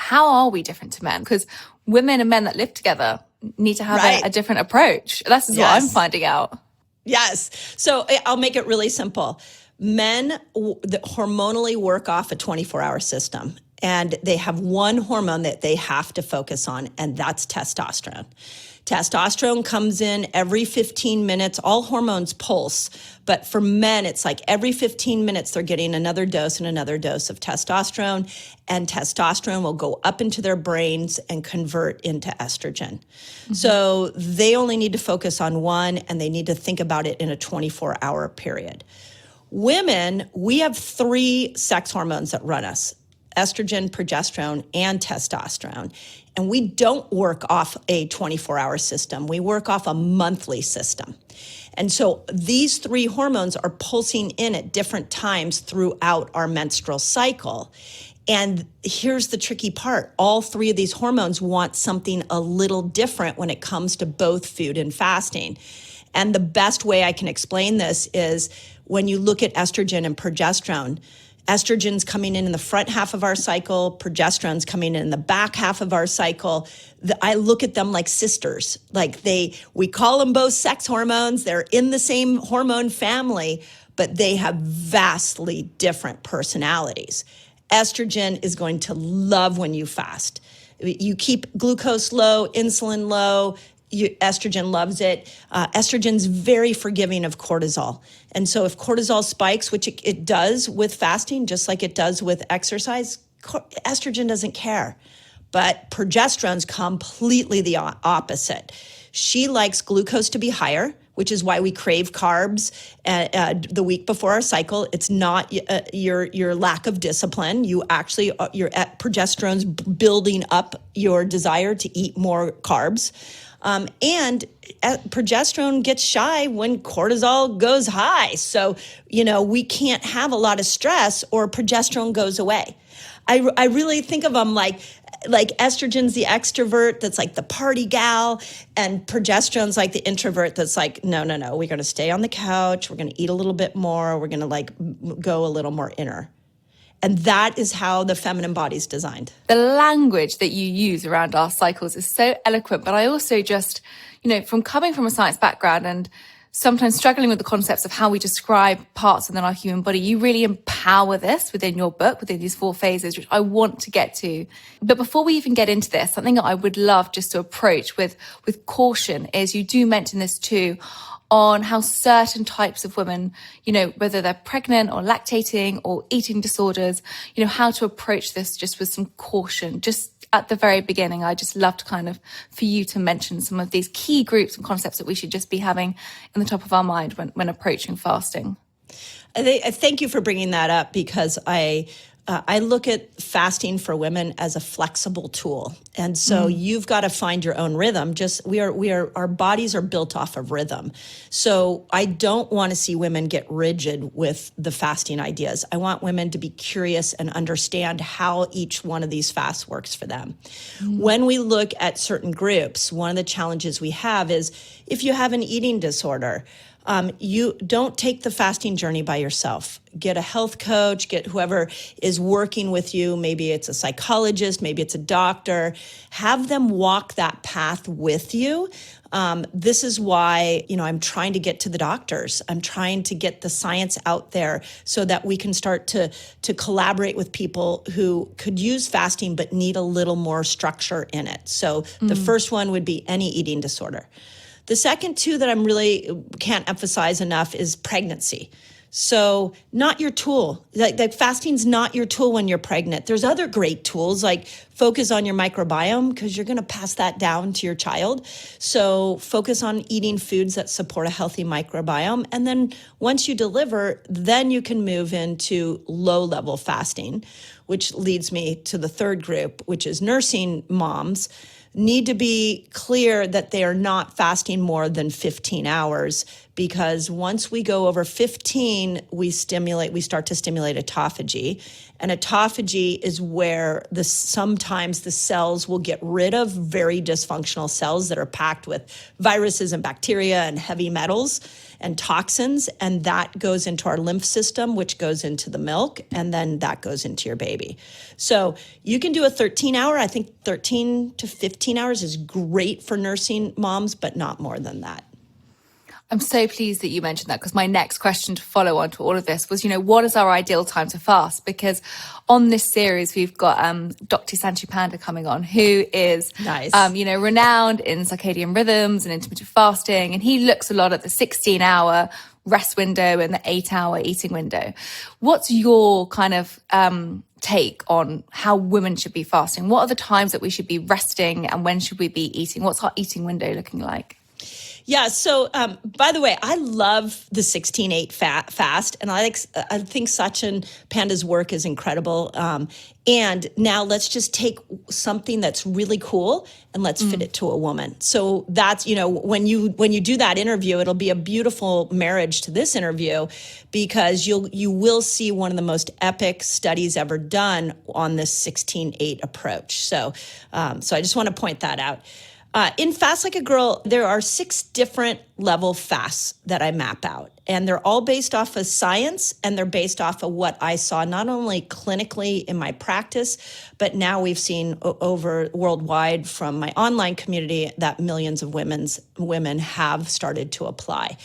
how are we different to men? Because women and men that live together need to have a different approach. This is what I'm finding out. Yes. So I'll make it really simple. Men hormonally work off a 24-hour system, and they have one hormone that they have to focus on, and that's testosterone. Testosterone comes in every 15 minutes. All hormones pulse, but for men, it's like every 15 minutes they're getting another dose and another dose of testosterone, and testosterone will go up into their brains and convert into estrogen. Mm-hmm. So they only need to focus on one, and they need to think about it in a 24-hour period. Women, we have 3 sex hormones that run us: estrogen, progesterone, and testosterone. And we don't work off a 24-hour system. We work off a monthly system. And so these 3 hormones are pulsing in at different times throughout our menstrual cycle. And here's the tricky part. All 3 of these hormones want something a little different when it comes to both food and fasting. And the best way I can explain this is when you look at estrogen and progesterone. Estrogen's coming in the front half of our cycle, progesterone's coming in the back half of our cycle. I look at them like sisters. We call them both sex hormones. They're in the same hormone family, but they have vastly different personalities. Estrogen is going to love when you fast. You keep glucose low, insulin low. Estrogen loves it. Estrogen's very forgiving of cortisol. And so if cortisol spikes, which it does with fasting, just like it does with exercise, estrogen doesn't care. But progesterone's completely the opposite. She likes glucose to be higher, which is why we crave carbs the week before our cycle. It's not your lack of discipline. Your progesterone's building up your desire to eat more carbs. And progesterone gets shy when cortisol goes high. So, we can't have a lot of stress or progesterone goes away. I really think of them like estrogen's the extrovert that's like the party gal, and progesterone's like the introvert that's like, no, we're going to stay on the couch. We're going to eat a little bit more. We're going to go a little more inner. And that is how the feminine body is designed. The language that you use around our cycles is so eloquent, but I also just, from coming from a science background and sometimes struggling with the concepts of how we describe parts within our human body, you really empower this within your book, within these 4 phases, which I want to get to. But before we even get into this, something that I would love just to approach with caution is you do mention this too, on how certain types of women, whether they're pregnant or lactating or eating disorders, how to approach this just with some caution. Just at the very beginning, I just love to for you to mention some of these key groups and concepts that we should just be having in the top of our mind when approaching fasting. Thank you for bringing that up, because I look at fasting for women as a flexible tool. And so you've got to find your own rhythm. Our bodies are built off of rhythm. So I don't want to see women get rigid with the fasting ideas. I want women to be curious and understand how each one of these fasts works for them. When we look at certain groups, one of the challenges we have is if you have an eating disorder, you don't take the fasting journey by yourself. Get a health coach, get whoever is working with you. Maybe it's a psychologist, maybe it's a doctor. Have them walk that path with you. This is why, I'm trying to get to the doctors. I'm trying to get the science out there so that we can start to collaborate with people who could use fasting but need a little more structure in it. So the first one would be any eating disorder. The second two that I'm really can't emphasize enough is pregnancy. So not your tool. Like fasting's not your tool when you're pregnant. There's other great tools like focus on your microbiome, because you're going to pass that down to your child. So focus on eating foods that support a healthy microbiome. And then once you deliver, then you can move into low-level fasting, which leads me to the third group, which is nursing moms. Need to be clear that they are not fasting more than 15 hours, because once we go over 15, we start to stimulate autophagy. And autophagy is where sometimes the cells will get rid of very dysfunctional cells that are packed with viruses and bacteria and heavy metals. and toxins, and that goes into our lymph system, which goes into the milk, and then that goes into your baby. So you can do a 13-hour. I think 13 to 15 hours is great for nursing moms, but not more than that. I'm so pleased that you mentioned that, because my next question to follow on to all of this was, what is our ideal time to fast? Because on this series, we've got Dr. Sanchu Panda coming on, who is, nice. Renowned in circadian rhythms and intermittent fasting. And he looks a lot at the 16-hour rest window and the 8-hour eating window. What's your kind of take on how women should be fasting? What are the times that we should be resting and when should we be eating? What's our eating window looking like? Yeah. So, by the way, I love the 16-8 fast, and I think Sachin Panda's work is incredible. And now let's just take something that's really cool and let's fit it to a woman. So that's, when you do that interview, it'll be a beautiful marriage to this interview, because you will see one of the most epic studies ever done on this 16-8 approach. So I just want to point that out. In Fast Like a Girl, there are 6 different level fasts that I map out, and they're all based off of science, and they're based off of what I saw not only clinically in my practice, but now we've seen over worldwide from my online community that millions of women have started to apply.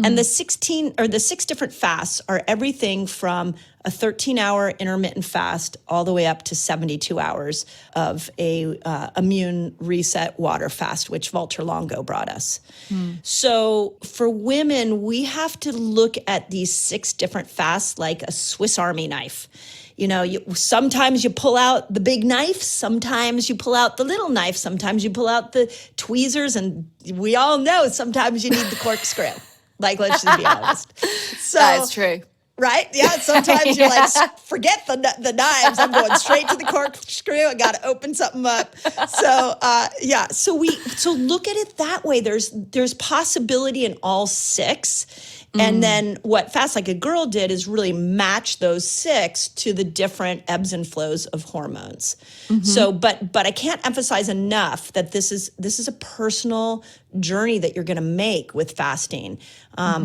And the 6 different fasts are everything from a 13-hour intermittent fast all the way up to 72 hours of a immune reset water fast, which Walter Longo brought us. So for women, we have to look at these 6 different fasts like a Swiss Army knife. Sometimes you pull out the big knife, sometimes you pull out the little knife, sometimes you pull out the tweezers, and we all know sometimes you need the corkscrew. Like, let's just be honest. So, that is true. Right? Yeah. Sometimes you're like, forget the knives. I'm going straight to the corkscrew. I got to open something up. So, So look at it that way. There's possibility in all 6. And then what Fast Like a Girl did is really match those 6 to the different ebbs and flows of hormones. So, but I can't emphasize enough that this is a personal journey that you're going to make with fasting,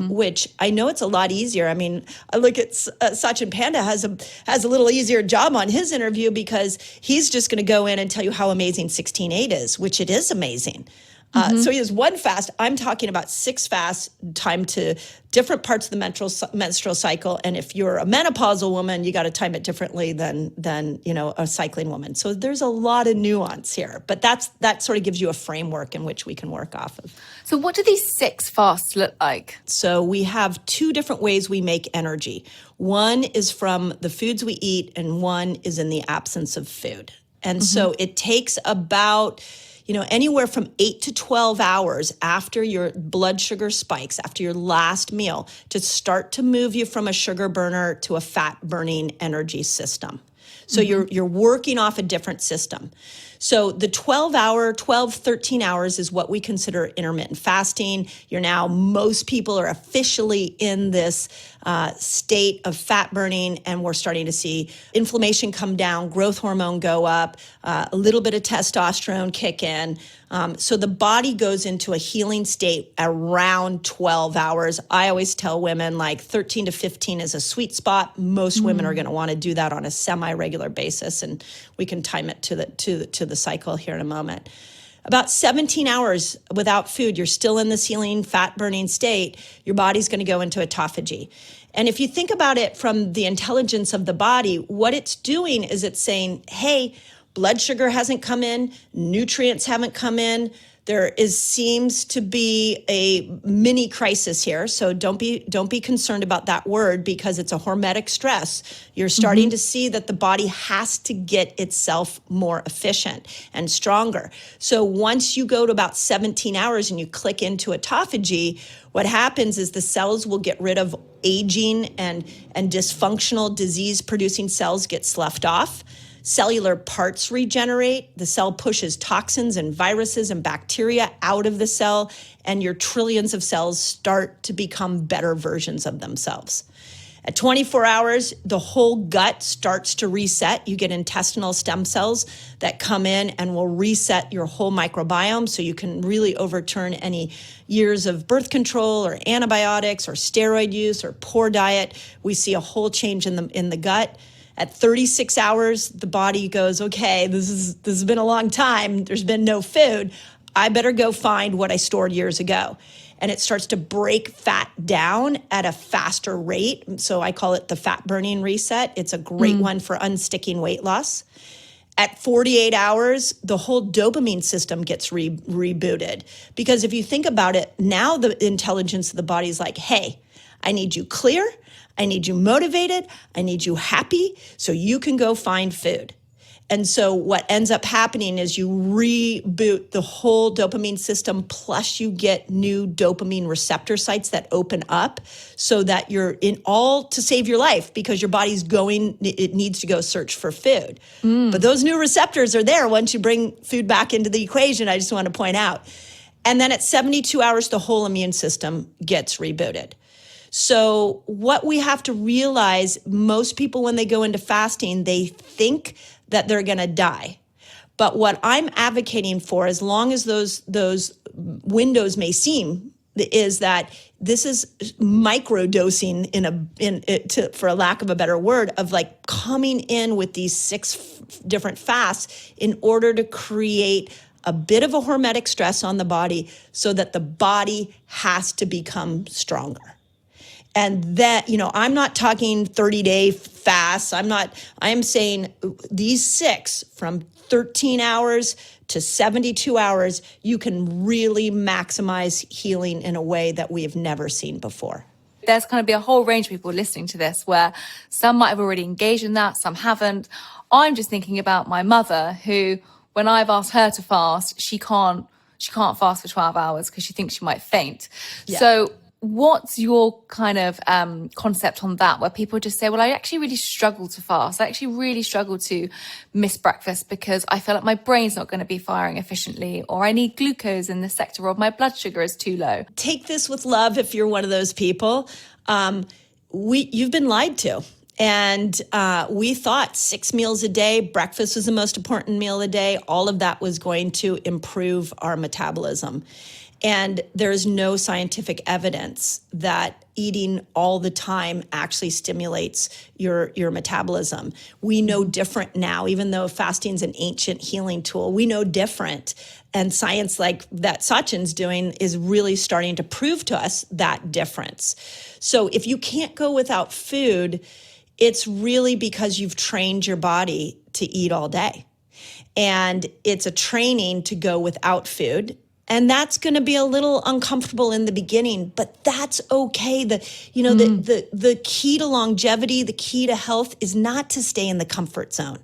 which I know it's a lot easier. I mean, I look at Sachin Panda has a little easier job on his interview, because he's just going to go in and tell you how amazing 16-8 is, which it is amazing. So he has 1 fast. I'm talking about 6 fasts, time to different parts of the menstrual cycle. And if you're a menopausal woman, you got to time it differently than a cycling woman. So there's a lot of nuance here, but that sort of gives you a framework in which we can work off of. So what do these 6 fasts look like? So we have 2 different ways we make energy. One is from the foods we eat, and one is in the absence of food. And so it takes about anywhere from 8 to 12 hours after your blood sugar spikes, after your last meal, to start to move you from a sugar burner to a fat burning energy system. So you're working off a different system. So the 13 hours is what we consider intermittent fasting. Most people are officially in this state of fat burning, and we're starting to see inflammation come down, growth hormone go up, a little bit of testosterone kick in. So the body goes into a healing state around 12 hours. I always tell women like 13 to 15 is a sweet spot. Most women are going to want to do that on a semi-regular basis, and we can time it to the cycle here in a moment. About 17 hours without food, you're still in this healing, fat-burning state. Your body's going to go into autophagy. And if you think about it from the intelligence of the body, what it's doing is it's saying, hey, blood sugar hasn't come in, nutrients haven't come in. Seems to be a mini crisis here. So don't be concerned about that word, because it's a hormetic stress. You're starting to see that the body has to get itself more efficient and stronger. So once you go to about 17 hours and you click into autophagy, what happens is the cells will get rid of aging and dysfunctional disease-producing cells get sloughed off. Cellular parts regenerate. The cell pushes toxins and viruses and bacteria out of the cell, and your trillions of cells start to become better versions of themselves. At 24 hours, the whole gut starts to reset. You get intestinal stem cells that come in and will reset your whole microbiome, so you can really overturn any years of birth control or antibiotics or steroid use or poor diet. We see a whole change in the gut. At 36 hours, the body goes, okay, this has been a long time. There's been no food. I better go find what I stored years ago. And it starts to break fat down at a faster rate. So I call it the fat burning reset. It's a great one for unsticking weight loss. At 48 hours, the whole dopamine system gets rebooted. Because if you think about it, now the intelligence of the body is like, hey, I need you clear. I need you motivated. I need you happy so you can go find food. And so what ends up happening is you reboot the whole dopamine system, plus you get new dopamine receptor sites that open up so that you're in all to save your life, because your body's it needs to go search for food. But those new receptors are there once you bring food back into the equation, I just want to point out. And then at 72 hours, the whole immune system gets rebooted. So what we have to realize, most people when they go into fasting, they think that they're going to die. But what I'm advocating for, as long as those windows may seem, is that this is microdosing for a lack of a better word, of like coming in with these 6 different fasts in order to create a bit of a hormetic stress on the body so that the body has to become stronger. And that, I'm not talking 30-day fasts. I am saying these 6 from 13 hours to 72 hours, you can really maximize healing in a way that we have never seen before. There's going to be a whole range of people listening to this where some might have already engaged in that, some haven't. I'm just thinking about my mother, who, when I've asked her to fast, she can't fast for 12 hours because she thinks she might faint. Yeah. So what's your kind of concept on that, where people just say, well, I actually really struggle to fast. I actually really struggle to miss breakfast because I feel like my brain's not going to be firing efficiently, or I need glucose in this sector, or my blood sugar is too low. Take this with love if you're one of those people. You've been lied to. And we thought 6 meals a day, breakfast was the most important meal of the day. All of that was going to improve our metabolism. And there's no scientific evidence that eating all the time actually stimulates your metabolism. We know different now, even though fasting's an ancient healing tool, we know different. And science like that Sachin's doing is really starting to prove to us that difference. So if you can't go without food, it's really because you've trained your body to eat all day. And it's a training to go without food. And that's going to be a little uncomfortable in the beginning, but that's okay. The key to longevity, the key to health is not to stay in the comfort zone.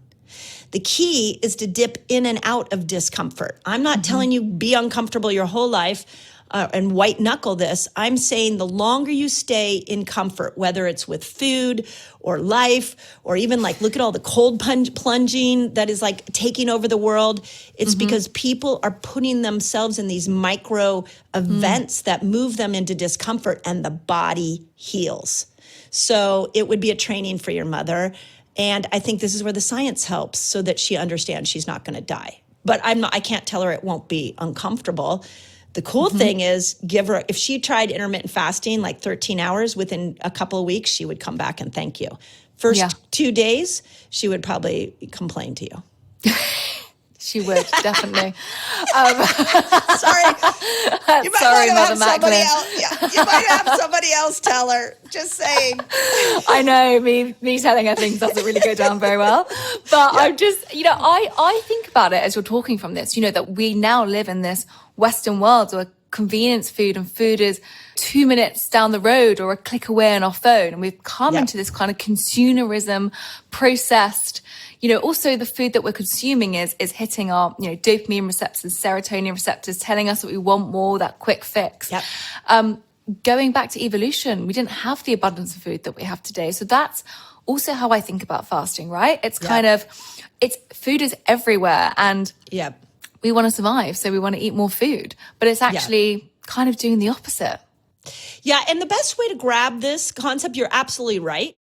The key is to dip in and out of discomfort. I'm not telling you be uncomfortable your whole life and white knuckle this. I'm saying the longer you stay in comfort, whether it's with food or life, or even like look at all the cold plunging that is like taking over the world. It's because people are putting themselves in these micro events that move them into discomfort, and the body heals. So it would be a training for your mother. And I think this is where the science helps, so that she understands she's not going to die. But I can't tell her it won't be uncomfortable. The cool thing is, if she tried intermittent fasting, like 13 hours, within a couple of weeks, she would come back and thank you. First 2 days, she would probably complain to you. She would, definitely. Sorry. You might have somebody else. Yeah, you might have somebody else tell her. Just saying. I know, me telling her things doesn't really go down very well. But I'm just, I think about it as you're talking from this, that we now live in this Western world where convenience food and food is 2 minutes down the road or a click away on our phone. And we've come into this kind of consumerism, processed, also the food that we're consuming is hitting our, dopamine receptors, serotonin receptors, telling us that we want more, that quick fix. Yep. Going back to evolution, we didn't have the abundance of food that we have today. So that's also how I think about fasting, right? It's kind of, food is everywhere, and we want to survive. So we want to eat more food, but it's actually kind of doing the opposite. Yeah. And the best way to grab this concept, you're absolutely right.